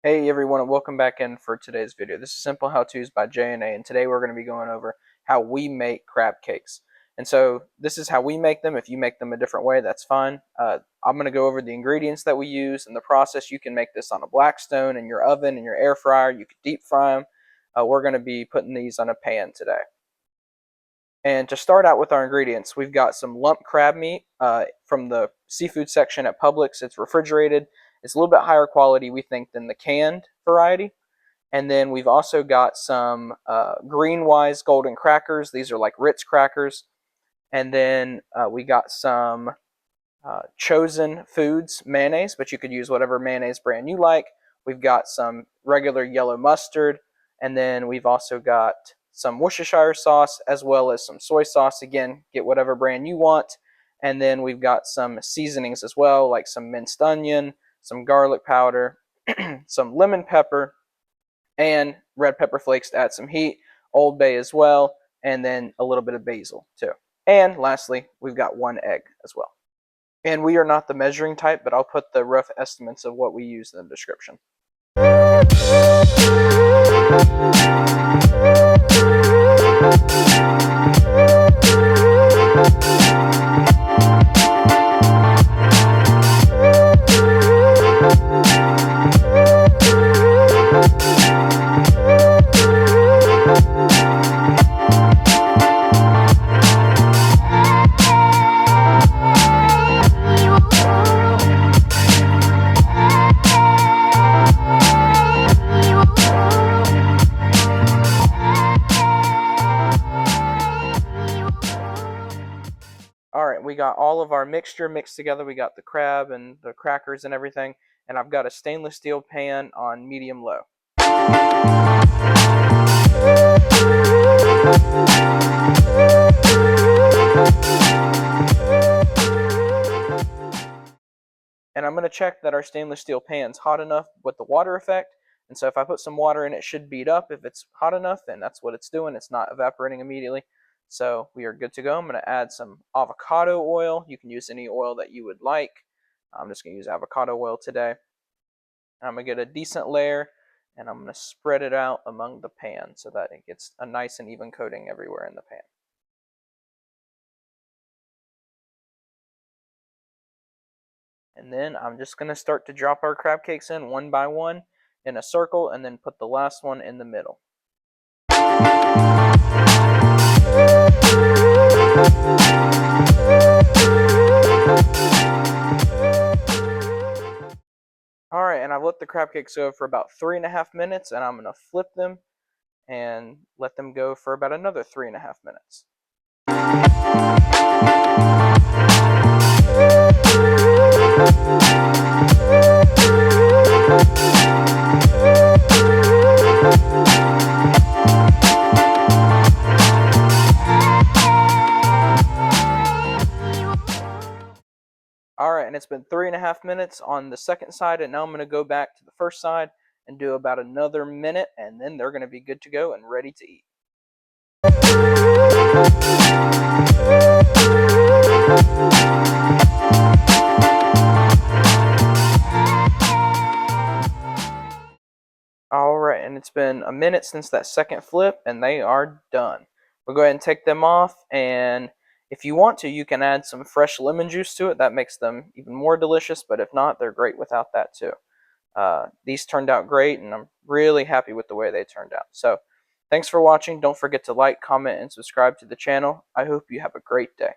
Hey everyone, and welcome back in for today's video. This is Simple How-Tos by J&A, and today we're going to be going over how we make crab cakes. And so this is how we make them. If you make them a different way, that's fine. I'm going to go over the ingredients that we use and the process. You can make this on a Blackstone, in your oven, in your air fryer. You could deep fry them. We're going to be putting these on a pan today. And to start out with our ingredients, we've got some lump crab meat from the seafood section at Publix. It's refrigerated. It's a little bit higher quality, we think, than the canned variety. And then we've also got some Greenwise golden crackers. These are like Ritz crackers. And then we got some Chosen Foods mayonnaise, but you could use whatever mayonnaise brand you like. We've got some regular yellow mustard. And then we've also got some Worcestershire sauce as well as some soy sauce. Again, get whatever brand you want. And then we've got some seasonings as well, like some minced onion, some garlic powder, some lemon pepper, and red pepper flakes to add some heat, Old Bay as well, and then a little bit of basil too. And lastly, we've got 1 egg as well. And we are not the measuring type, but I'll put the rough estimates of what we use in the description. Alright, we got all of our mixture mixed together. We got the crab and the crackers and everything. And I've got a stainless steel pan on medium-low. And I'm going to check that our stainless steel pan's hot enough with the water effect. And so if I put some water in, it should bead up. If it's hot enough, then that's what it's doing. It's not evaporating immediately. So we are good to go. I'm going to add some avocado oil. You can use any oil that you would like. I'm just going to use avocado oil today. I'm going to get a decent layer, and I'm going to spread it out among the pan so that it gets a nice and even coating everywhere in the pan. And then I'm just going to start to drop our crab cakes in one by one in a circle, and then put the last one in the middle. Alright, and I've let the crab cakes go for about 3.5 minutes, and I'm going to flip them and let them go for about another 3.5 minutes. Alright, and it's been 3.5 minutes on the second side, and now I'm going to go back to the first side and do about another minute, and then they're going to be good to go and ready to eat. Alright, and it's been a minute since that second flip, and they are done. We'll go ahead and take them off, and if you want to, you can add some fresh lemon juice to it. That makes them even more delicious, but if not, they're great without that too. These turned out great, and I'm really happy with the way they turned out. So, thanks for watching. Don't forget to like, comment, and subscribe to the channel. I hope you have a great day.